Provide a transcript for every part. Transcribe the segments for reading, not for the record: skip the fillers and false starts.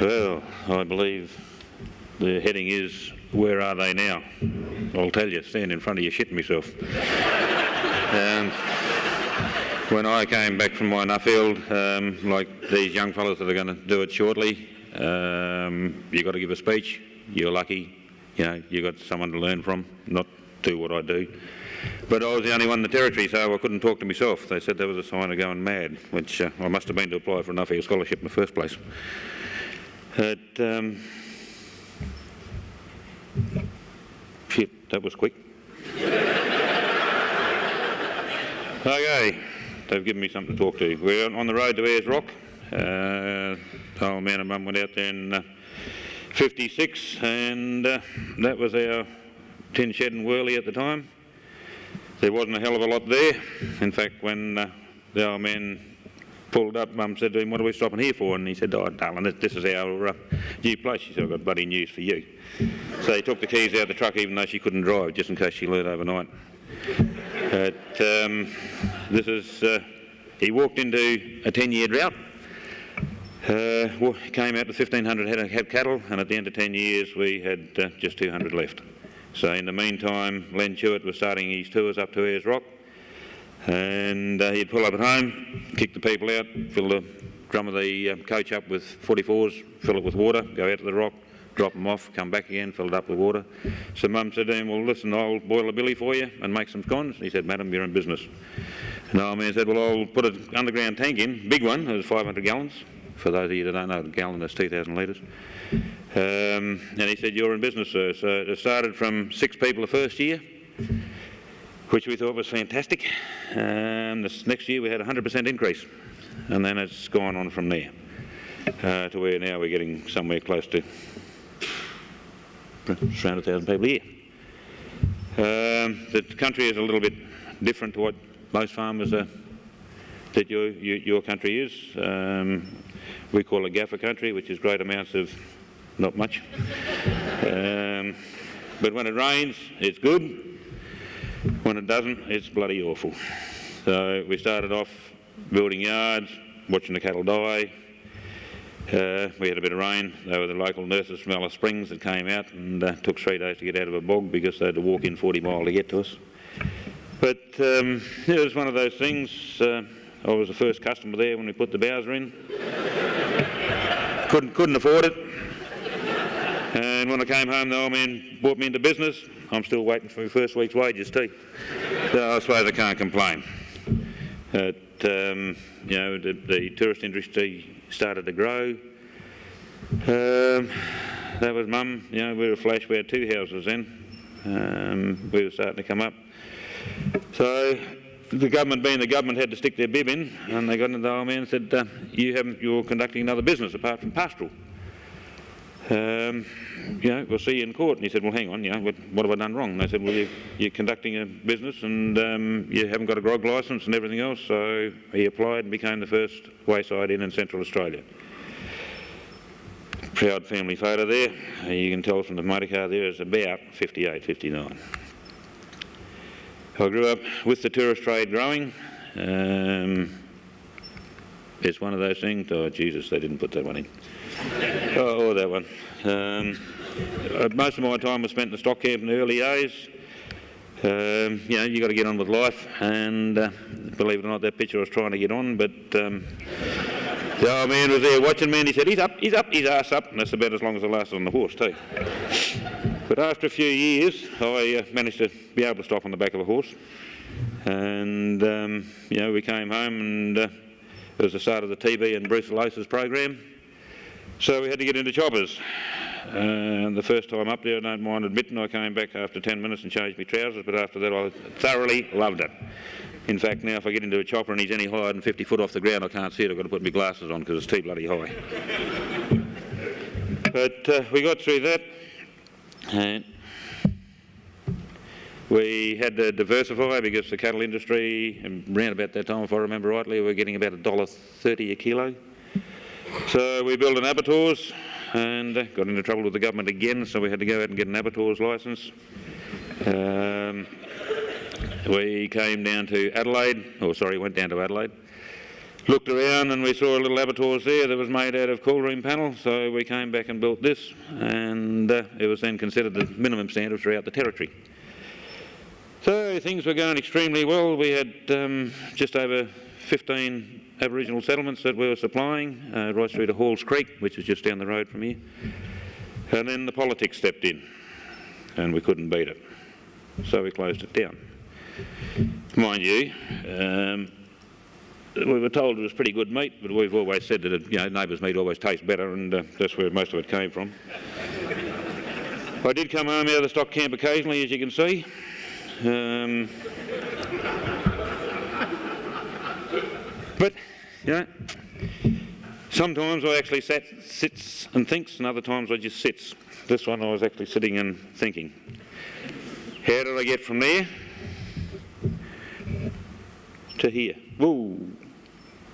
Well, I believe the heading is, where are they now? I'll tell you, stand in front of you shitting myself. When I came back from my Nuffield, like these young fellas that are going to do it shortly, you've got to give a speech. You're lucky, you've got someone to learn from, not do what I do. But I was the only one in the territory, so I couldn't talk to myself. They said there was a sign of going mad, which I must have been to apply for a Nuffield Scholarship in the first place. Shit, that was quick. Okay, they've given me something to talk to. We're on the road to Ayers Rock. Old man and mum went out there in 56, and that was our tin shed and whirly at the time. There wasn't a hell of a lot there. In fact, when the old man pulled up, Mum said to him, "What are we stopping here for?" And he said, "Oh, darling, this is our new place." She said, "I've got bloody news for you." So he took the keys out of the truck, even though she couldn't drive, just in case she learned overnight. He walked into a 10-year drought. Came out with 1,500 head of cattle, and at the end of 10 years we had just 200 left. So in the meantime, Len Chewett was starting his tours up to Ayers Rock, and he'd pull up at home, kick the people out, fill the drum of the coach up with 44s, fill it with water, go out to the rock, drop them off, come back again, fill it up with water. So Mum said to him, "Well, listen, I'll boil a billy for you and make some scones." And he said, "Madam, you're in business." And the old man said, "Well, I'll put an underground tank in, big one, it was 500 gallons. For those of you that don't know, a gallon is 2,000 litres. And he said, "You're in business, sir." So it started from 6 people the first year, which we thought was fantastic. This next year we had a 100% increase, and then it's gone on from there to where now we're getting somewhere close to 300,000 people a year. The country is a little bit different to what most farmers that your country is. We call it gaffer country, which is great amounts of not much. But when it rains, it's good. When it doesn't, it's bloody awful. So we started off building yards, watching the cattle die. We had a bit of rain. They were the local nurses from Alice Springs that came out, and took 3 days to get out of a bog because they had to walk in 40 miles to get to us. But it was one of those things. I was the first customer there when we put the bowser in. Couldn't afford it. And when I came home, the old man brought me into business. I'm still waiting for my first week's wages too. So I suppose I can't complain. The tourist industry started to grow. That was Mum. We were flash. We had 2 houses then. We were starting to come up. So the government, being the government, had to stick their bib in, and they got into the old man and said, "You're conducting another business apart from pastoral. We'll see you in court." And he said, "Well, hang on, what have I done wrong?" And they said, "Well, you're conducting a business and you haven't got a grog licence and everything else." So he applied and became the first wayside inn in Central Australia. Proud family photo there. You can tell from the motor car there is about 58, 59. I grew up with the tourist trade growing. It's one of those things. Oh, Jesus, they didn't put that one in. Oh, that one. Most of my time was spent in the stock camp in the early days. You got to get on with life, and believe it or not, that picture I was trying to get on, but the old man was there watching me, and he said, he's up, his ass up, and that's about as long as I lasted on the horse too. But after a few years, I managed to be able to stop on the back of a horse, and we came home, and it was the start of the TB and brucellosis program, so we had to get into choppers. And the first time up there, I don't mind admitting, I came back after 10 minutes and changed my trousers, but after that I thoroughly loved it. In fact, now if I get into a chopper and he's any higher than 50 foot off the ground, I can't see it. I've got to put my glasses on because it's too bloody high. But we got through that. And we had to diversify because the cattle industry, around about that time, if I remember rightly, we were getting about $1.30 a kilo. So we built an abattoirs and got into trouble with the government again, so we had to go out and get an abattoirs licence. We came down to Adelaide, went down to Adelaide, looked around and we saw a little abattoirs there that was made out of cool room panel, so we came back and built this, and it was then considered the minimum standard throughout the territory. So things were going extremely well. We had just over 15 Aboriginal settlements that we were supplying, right through to Halls Creek, which is just down the road from here. And then the politics stepped in, and we couldn't beat it. So we closed it down. Mind you, we were told it was pretty good meat, but we've always said that neighbours' meat always tastes better, and that's where most of it came from. I did come home out of the stock camp occasionally, as you can see. But, sometimes I actually sits and thinks, and other times I just sits. This one I was actually sitting and thinking. How did I get from there to here? Woo!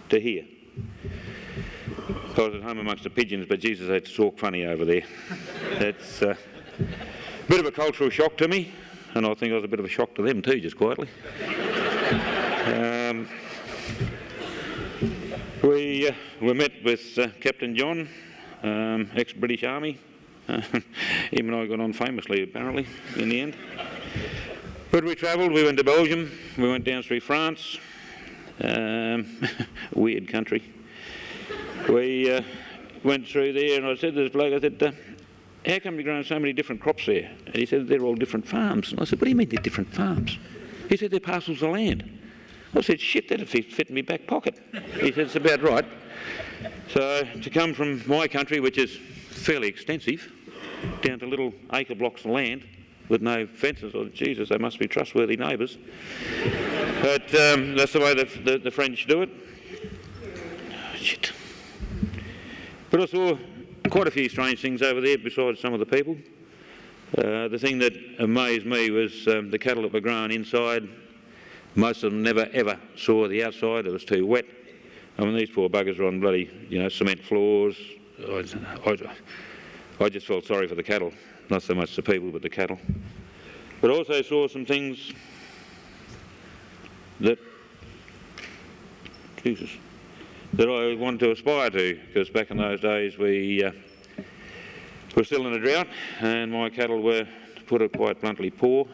To here. I was at home amongst the pigeons, but Jesus had to talk funny over there. That's a bit of a cultural shock to me, and I think I was a bit of a shock to them too, just quietly. We met with Captain John, ex-British Army. Him and I got on famously, apparently, in the end. But we travelled, we went to Belgium, we went down through France. Weird country. We went through there, and I said to this bloke, I said, how come you're growing so many different crops there? And he said, they're all different farms. And I said, what do you mean they're different farms? He said, they're parcels of land. I said, shit, that'd fit in my back pocket. He said, it's about right. So to come from my country, which is fairly extensive, down to little acre blocks of land with no fences, oh Jesus, they must be trustworthy neighbours. But that's the way the French do it. Shit. But I saw quite a few strange things over there besides some of the people. The thing that amazed me was the cattle that were grown inside. Most of them never ever saw the outside, it was too wet. I mean, these poor buggers were on bloody, cement floors. I just felt sorry for the cattle, not so much the people, but the cattle. But I also saw some things that I wanted to aspire to, because back in those days we were still in a drought, and my cattle were, to put it quite bluntly, poor.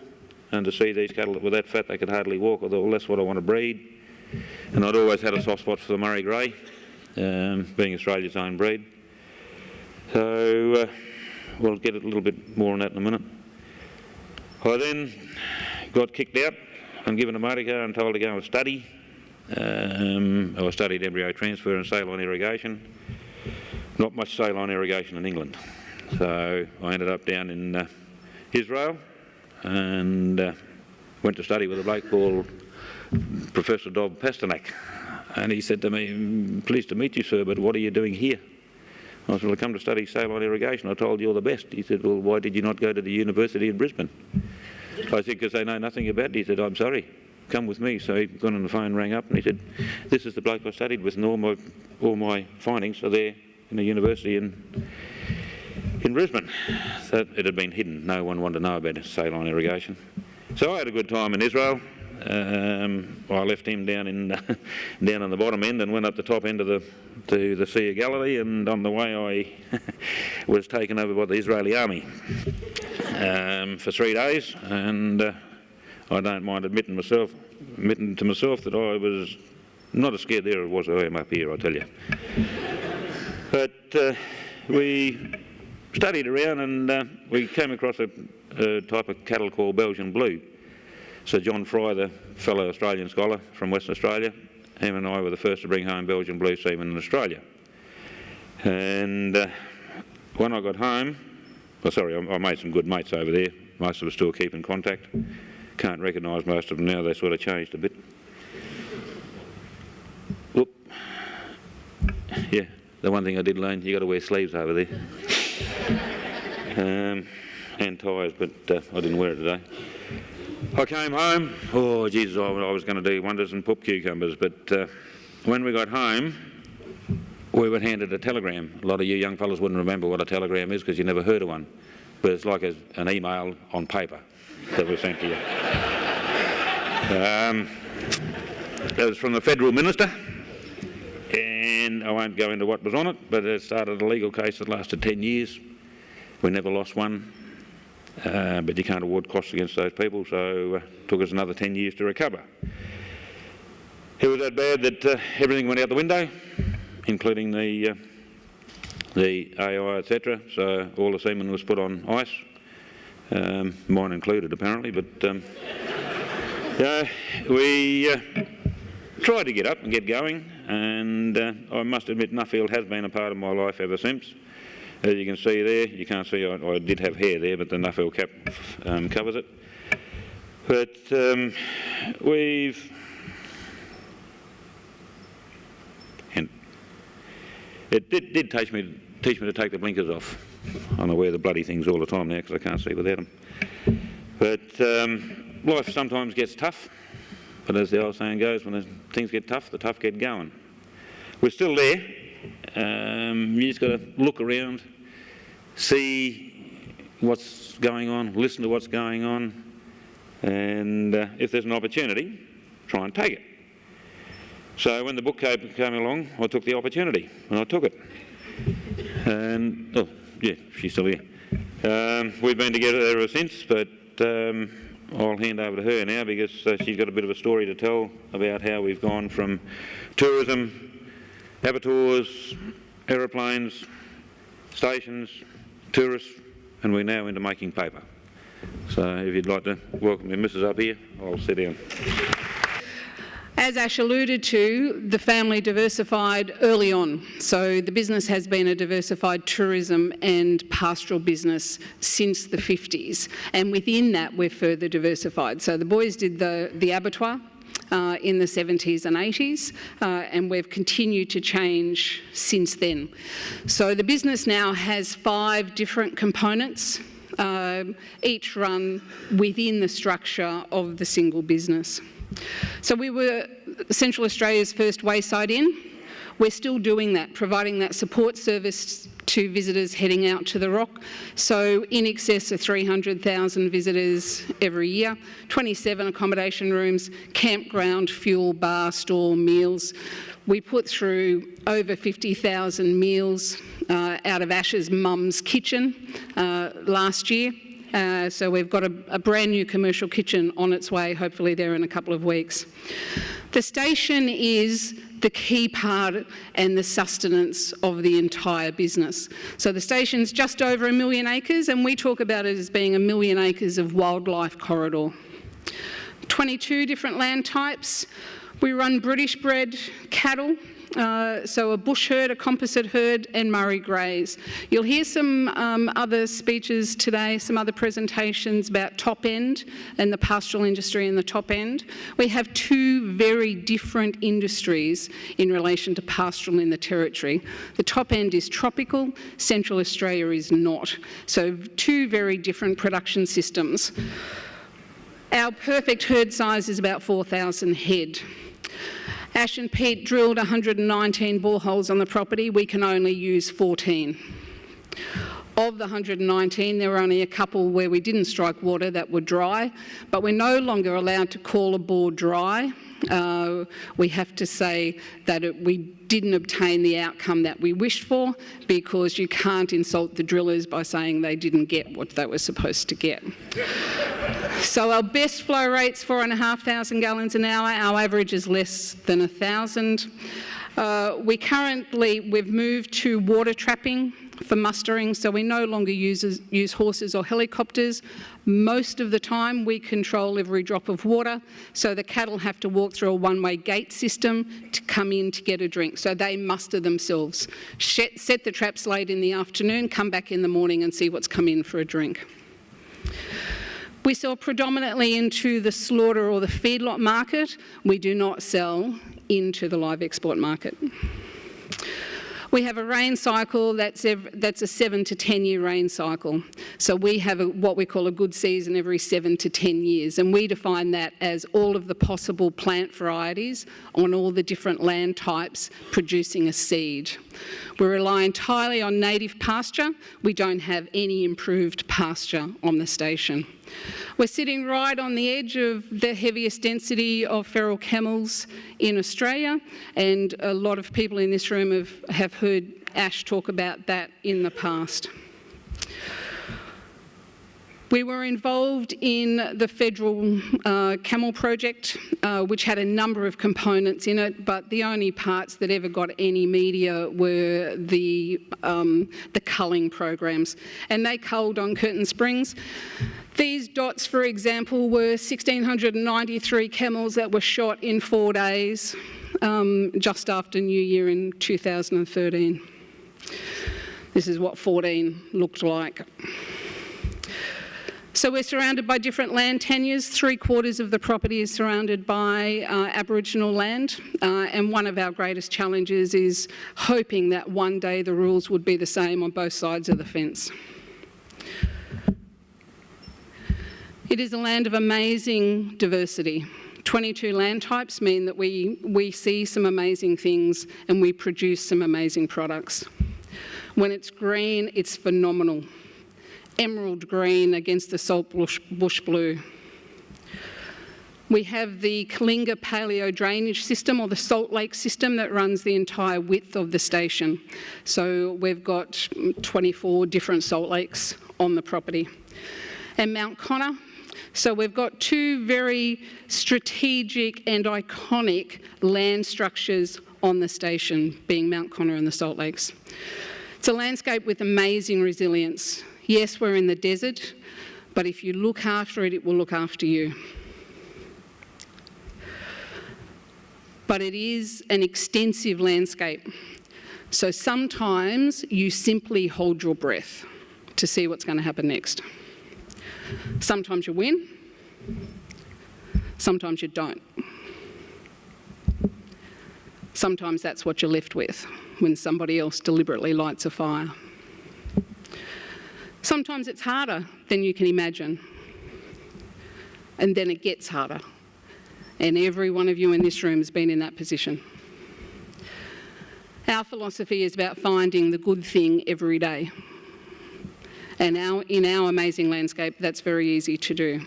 And to see these cattle that were that fat they could hardly walk, I thought, well, that's what I want to breed. And I'd always had a soft spot for the Murray Grey, being Australia's own breed. So we'll get a little bit more on that in a minute. I then got kicked out and given a motor car and told to go and study. I studied embryo transfer and saline irrigation. Not much saline irrigation in England. So I ended up down in Israel and went to study with a bloke called Professor Dob Pasternak. And he said to me, pleased to meet you, sir, but what are you doing here? I said, well, I come to study saline irrigation. I told you you're the best. He said, well, why did you not go to the University in Brisbane? I said, because they know nothing about it. He said, I'm sorry, come with me. So he got on the phone, rang up, and he said, this is the bloke I studied with, and all my findings are there in the university in Brisbane. So it had been hidden. No one wanted to know about saline irrigation. So I had a good time in Israel. I left him down on the bottom end and went up the top end to the Sea of Galilee, and on the way I was taken over by the Israeli army for 3 days, and I don't mind admitting to myself that I was not as scared there as I am up here, I tell you. But we studied around, and we came across a type of cattle called Belgian Blue. Sir John Fry, the fellow Australian scholar from Western Australia, him and I were the first to bring home Belgian Blue semen in Australia. And when I got home, I made some good mates over there. Most of us still keep in contact. Can't recognise most of them now, they sort of changed a bit. Whoop. Yeah, the one thing I did learn, you got to wear sleeves over there. And ties, but I didn't wear it today. I came home, oh Jesus, I was going to do wonders and poop cucumbers, but when we got home, we were handed a telegram. A lot of you young fellas wouldn't remember what a telegram is because you never heard of one, but it's like an email on paper that was sent to you. It was from the Federal Minister, and I won't go into what was on it, but it started a legal case that lasted 10 years. We never lost one, but you can't award costs against those people, so it took us another 10 years to recover. It was that bad that everything went out the window, including the AI, etc. So all the semen was put on ice, mine included apparently. But we tried to get up and get going, and I must admit Nuffield has been a part of my life ever since. As you can see there, you can't see I did have hair there, but the Nuffield cap covers it. But it did teach me to take the blinkers off. I wear the bloody things all the time now because I can't see without them. But life sometimes gets tough, but as the old saying goes, when things get tough, the tough get going. We're still there. You just got to look around, see what's going on, listen to what's going on, and if there's an opportunity, try and take it. So when the book came along, I took the opportunity, and I took it. And, oh, yeah, she's still here. We've been together ever since, but I'll hand over to her now because she's got a bit of a story to tell about how we've gone from tourism, abattoirs, aeroplanes, stations, tourists, and we're now into making paper. So if you'd like to welcome the missus up here, I'll sit down. As Ash alluded to, the family diversified early on. So the business has been a diversified tourism and pastoral business since the 50s. And within that, we're further diversified. So the boys did the abattoir in the 70s and 80s, and we've continued to change since then. So the business now has 5 different components, each run within the structure of the single business. So we were Central Australia's first wayside inn. We're still doing that, providing that support service to visitors heading out to the Rock. So in excess of 300,000 visitors every year, 27 accommodation rooms, campground, fuel, bar, store, meals. We put through over 50,000 meals out of Ash's mum's kitchen last year. So we've got a brand new commercial kitchen on its way, hopefully there in a couple of weeks. The station is the key part and the sustenance of the entire business. So the station's just over 1 million acres, and we talk about it as being 1 million acres of wildlife corridor. 22 different land types. We run British bred cattle, so a bush herd, a composite herd, and Murray Greys. You'll hear some other speeches today, some other presentations about top end and the pastoral industry in the top end. We have 2 very different industries in relation to pastoral in the territory. The top end is tropical, Central Australia is not. So 2 very different production systems. Our perfect herd size is about 4,000 head. Ash and Pete drilled 119 boreholes on the property. We can only use 14. Of the 119, there were only a couple where we didn't strike water that were dry, but we're no longer allowed to call a bore dry. We have to say that we didn't obtain the outcome that we wished for, because you can't insult the drillers by saying they didn't get what they were supposed to get. So our best flow rate's 4,500 gallons an hour. Our average is less than 1,000. We've moved to water trapping for mustering, so we no longer use horses or helicopters. Most of the time we control every drop of water, so the cattle have to walk through a one-way gate system to come in to get a drink. So they muster themselves, set the traps late in the afternoon, come back in the morning and see what's come in for a drink. We sell predominantly into the slaughter or the feedlot market. We do not sell into the live export market. We have a rain cycle that's a 7 to 10 year rain cycle. So we have what we call a good season every 7 to 10 years, and we define that as all of the possible plant varieties on all the different land types producing a seed. We rely entirely on native pasture. We don't have any improved pasture on the station. We're sitting right on the edge of the heaviest density of feral camels in Australia, and a lot of people in this room have heard Ash talk about that in the past. We were involved in the federal Camel project, which had a number of components in it, but the only parts that ever got any media were the culling programs, and they culled on Curtin Springs. These dots, for example, were 1,693 camels that were shot in 4 days, just after New Year in 2013. This is what 14 looked like. So we're surrounded by different land tenures. 3/4 of the property is surrounded by Aboriginal land, and one of our greatest challenges is hoping that one day the rules would be the same on both sides of the fence. It is a land of amazing diversity. 22 land types mean that we see some amazing things and we produce some amazing products. When it's green, it's phenomenal. Emerald green against the salt bush blue. We have the Kalinga Paleo drainage system, or the salt lake system, that runs the entire width of the station. So we've got 24 different salt lakes on the property. And Mount Connor. So we've got two very strategic and iconic land structures on the station, being Mount Connor and the Salt Lakes. It's a landscape with amazing resilience. Yes, we're in the desert, but if you look after it, it will look after you. But it is an extensive landscape. So sometimes you simply hold your breath to see what's going to happen next. Sometimes you win, sometimes you don't. Sometimes that's what you're left with when somebody else deliberately lights a fire. Sometimes it's harder than you can imagine, and then it gets harder. And every one of you in this room has been in that position. Our philosophy is about finding the good thing every day. And in our amazing landscape, that's very easy to do.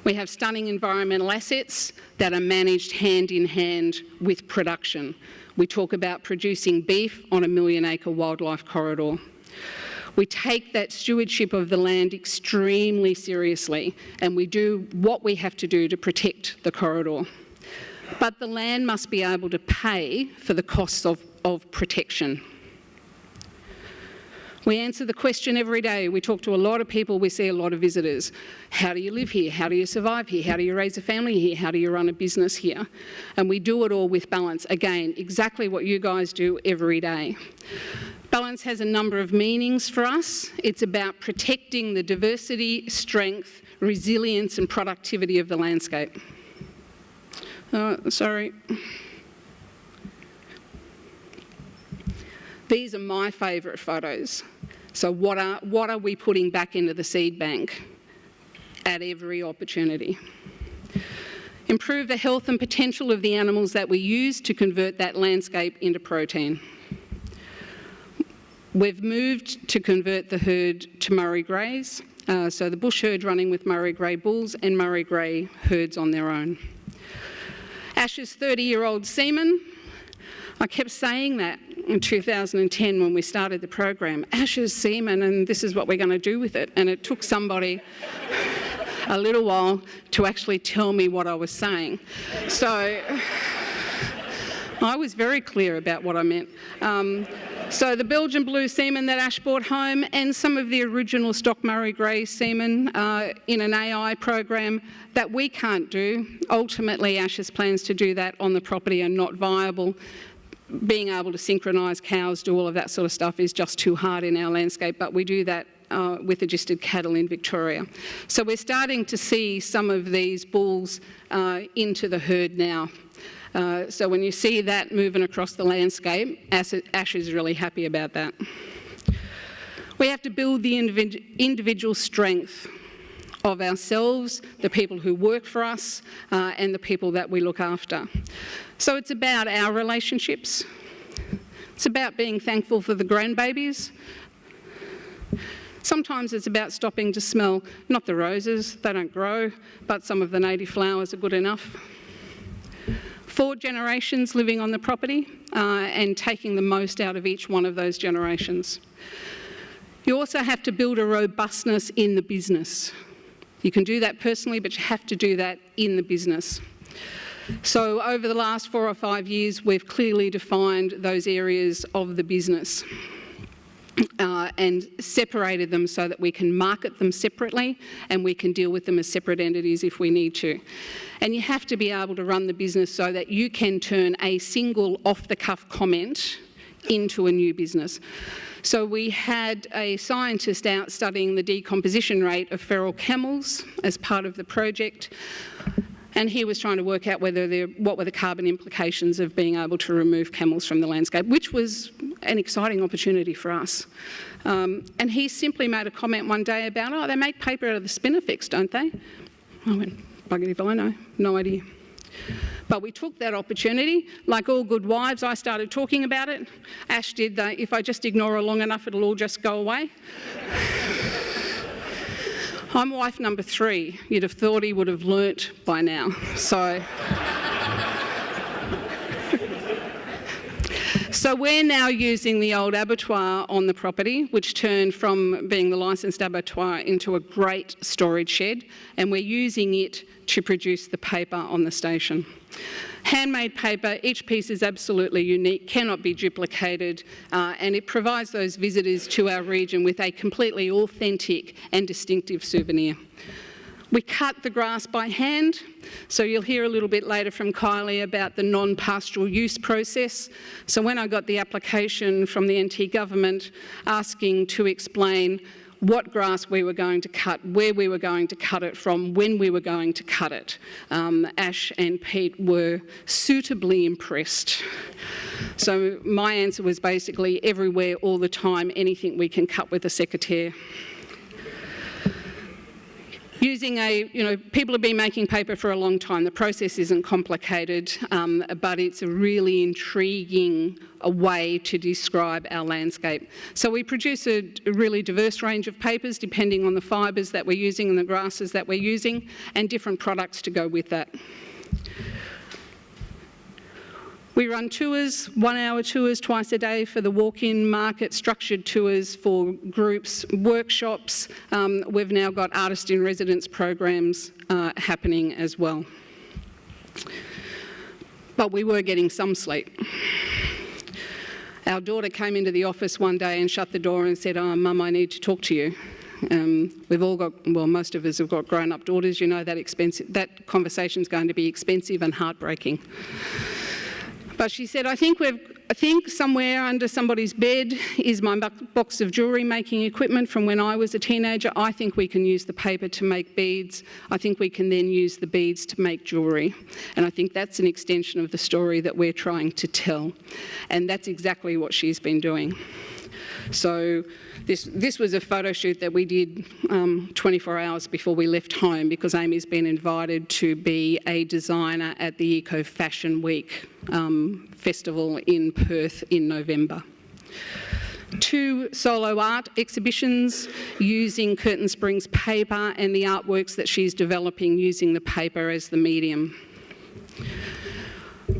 We have stunning environmental assets that are managed hand in hand with production. We talk about producing beef on a 1 million acre wildlife corridor. We take that stewardship of the land extremely seriously, and we do what we have to do to protect the corridor. But the land must be able to pay for the costs of protection. We answer the question every day. We talk to a lot of people, we see a lot of visitors. How do you live here? How do you survive here? How do you raise a family here? How do you run a business here? And we do it all with balance. Again, exactly what you guys do every day. Balance has a number of meanings for us. It's about protecting the diversity, strength, resilience and productivity of the landscape. Sorry. These are my favourite photos. So what are we putting back into the seed bank at every opportunity? Improve the health and potential of the animals that we use to convert that landscape into protein. We've moved to convert the herd to Murray Greys, so the bush herd running with Murray Grey bulls and Murray Grey herds on their own. Ash's 30-year-old semen, I kept saying that in 2010 when we started the program, Ash's semen and this is what we're going to do with it. And it took somebody a little while to actually tell me what I was saying. So I was very clear about what I meant. So the Belgian blue semen that Ash brought home and some of the original stock Murray Grey semen in an AI program that we can't do. Ultimately, Ash's plans to do that on the property are not viable. Being able to synchronise cows, do all of that sort of stuff is just too hard in our landscape, but we do that with registered cattle in Victoria. So we're starting to see some of these bulls into the herd now. So when you see that moving across the landscape, Ash is really happy about that. We have to build the individual strength of ourselves, the people who work for us, and the people that we look after. So it's about our relationships. It's about being thankful for the grandbabies. Sometimes it's about stopping to smell, not the roses, they don't grow, but some of the native flowers are good enough. 4 generations living on the property and taking the most out of each one of those generations. You also have to build a robustness in the business. You can do that personally, but you have to do that in the business. So over the last 4 or 5 years, we've clearly defined those areas of the business and separated them so that we can market them separately and we can deal with them as separate entities if we need to. And you have to be able to run the business so that you can turn a single off-the-cuff comment into a new business. So we had a scientist out studying the decomposition rate of feral camels as part of the project, and he was trying to work out what were the carbon implications of being able to remove camels from the landscape, which was an exciting opportunity for us. And he simply made a comment one day about, oh, they make paper out of the spinifex, don't they? I went, bugger if I know, no idea. But we took that opportunity. Like all good wives, I started talking about it. Ash did the, if I just ignore her long enough, it'll all just go away. I'm wife number 3. You'd have thought he would have learnt by now. So we're now using the old abattoir on the property, which turned from being the licensed abattoir into a great storage shed, and we're using it to produce the paper on the station. Handmade paper, each piece is absolutely unique, cannot be duplicated, and it provides those visitors to our region with a completely authentic and distinctive souvenir. We cut the grass by hand, so you'll hear a little bit later from Kylie about the non-pastoral use process. So when I got the application from the NT government asking to explain what grass we were going to cut, where we were going to cut it from, when we were going to cut it, Ash and Pete were suitably impressed. So my answer was basically everywhere, all the time, anything we can cut with a secateurs. Using people have been making paper for a long time. The process isn't complicated, but it's a really intriguing way to describe our landscape. So we produce a really diverse range of papers depending on the fibres that we're using and the grasses that we're using, and different products to go with that. We run tours, 1-hour tours twice a day for the walk-in market, structured tours for groups, workshops. We've now got artist-in-residence programs happening as well. But we were getting some sleep. Our daughter came into the office one day and shut the door and said, "Oh, Mum, I need to talk to you." We've all got, well, most of us have got grown-up daughters. You know that conversation's going to be expensive and heartbreaking. But she said, I think somewhere under somebody's bed is my box of jewellery making equipment from when I was a teenager. I think we can use the paper to make beads. I think we can then use the beads to make jewellery. And I think that's an extension of the story that we're trying to tell. And that's exactly what she's been doing. So this was a photo shoot that we did 24 hours before we left home, because Amy's been invited to be a designer at the Eco Fashion Week festival in Perth in November. 2 solo art exhibitions using Curtin Springs paper and the artworks that she's developing using the paper as the medium.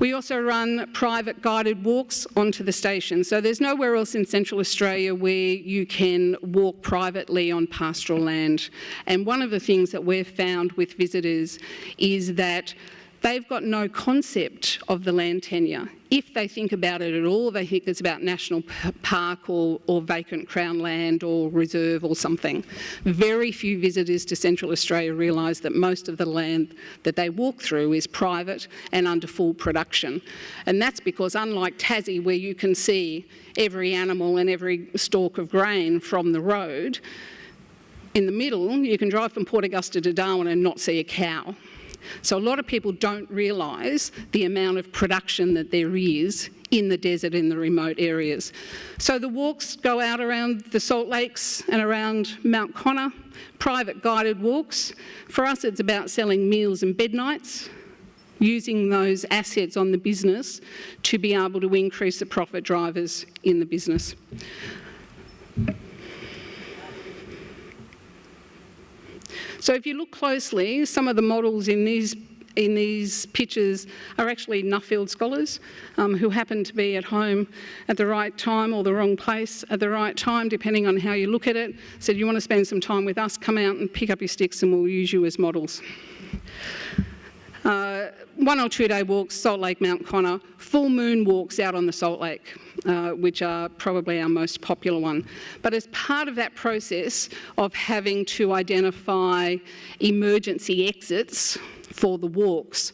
We also run private guided walks onto the station. So there's nowhere else in Central Australia where you can walk privately on pastoral land. And one of the things that we've found with visitors is that they've got no concept of the land tenure. If they think about it at all, they think it's about national park or vacant Crown land or reserve or something. Very few visitors to Central Australia realise that most of the land that they walk through is private and under full production. And that's because, unlike Tassie, where you can see every animal and every stalk of grain from the road, in the middle you can drive from Port Augusta to Darwin and not see a cow. So a lot of people don't realise the amount of production that there is in the desert in the remote areas. So the walks go out around the Salt Lakes and around Mount Connor, private guided walks. For us, it's about selling meals and bed nights, using those assets on the business to be able to increase the profit drivers in the business. So if you look closely, some of the models in these pictures are actually Nuffield Scholars who happen to be at home at the right time or the wrong place at the right time, depending on how you look at it. So you want to spend some time with us, come out and pick up your sticks and we'll use you as models. 1 or 2 day walks, Salt Lake, Mount Connor, full moon walks out on the Salt Lake, which are probably our most popular one. But as part of that process of having to identify emergency exits for the walks,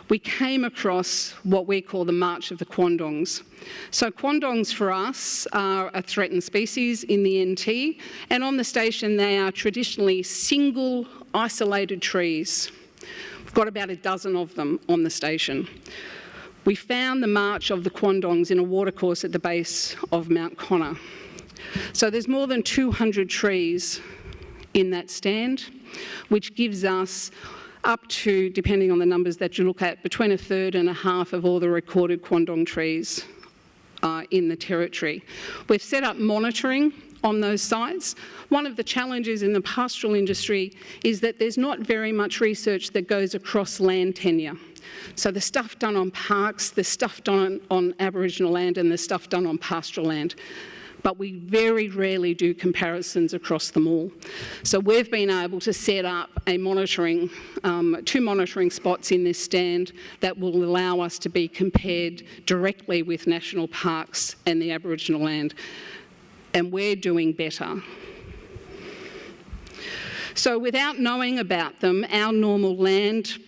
we came across what we call the March of the Quandongs. So quandongs for us are a threatened species in the NT, and on the station they are traditionally single isolated trees. We've got about a dozen of them on the station. We found the March of the Quandongs in a watercourse at the base of Mount Connor. So there's more than 200 trees in that stand, which gives us up to, depending on the numbers that you look at, between a third and a half of all the recorded quandong trees in the territory. We've set up monitoring on those sites. One of the challenges in the pastoral industry is that there's not very much research that goes across land tenure. So the stuff done on parks, the stuff done on Aboriginal land and the stuff done on pastoral land. But we very rarely do comparisons across them all. So we've been able to set up a monitoring, 2 monitoring spots in this stand that will allow us to be compared directly with national parks and the Aboriginal land. And we're doing better. So without knowing about them, our normal land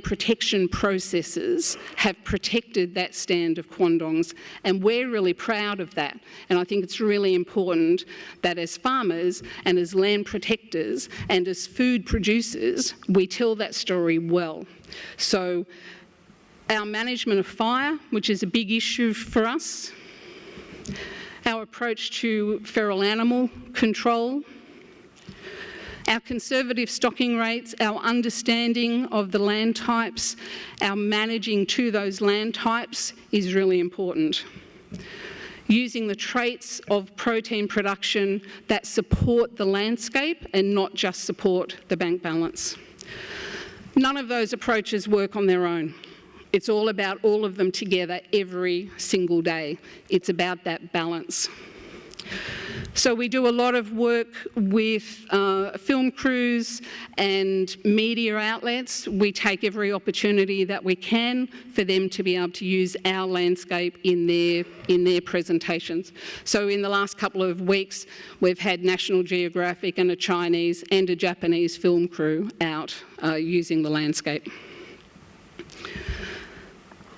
protection processes have protected that stand of quandongs, and we're really proud of that. And I think it's really important that as farmers and as land protectors and as food producers, we tell that story well. So our management of fire, which is a big issue for us, our approach to feral animal control, our conservative stocking rates, our understanding of the land types, our managing to those land types is really important. Using the traits of protein production that support the landscape and not just support the bank balance. None of those approaches work on their own. It's all about all of them together every single day. It's about that balance. So we do a lot of work with film crews and media outlets. We take every opportunity that we can for them to be able to use our landscape in their presentations. So in the last couple of weeks, we've had National Geographic and a Chinese and a Japanese film crew out using the landscape.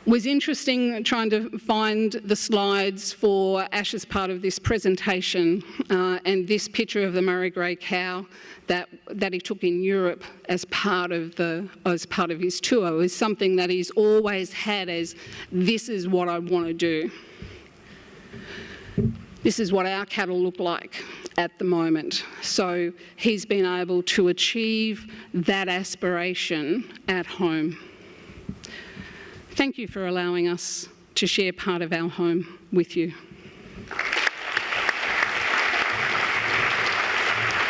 It was interesting trying to find the slides for Ash's part of this presentation, and this picture of the Murray grey cow that he took in Europe as part of his tour is something that he's always had as, this is what I want to do. This is what our cattle look like at the moment. So he's been able to achieve that aspiration at home. Thank you for allowing us to share part of our home with you.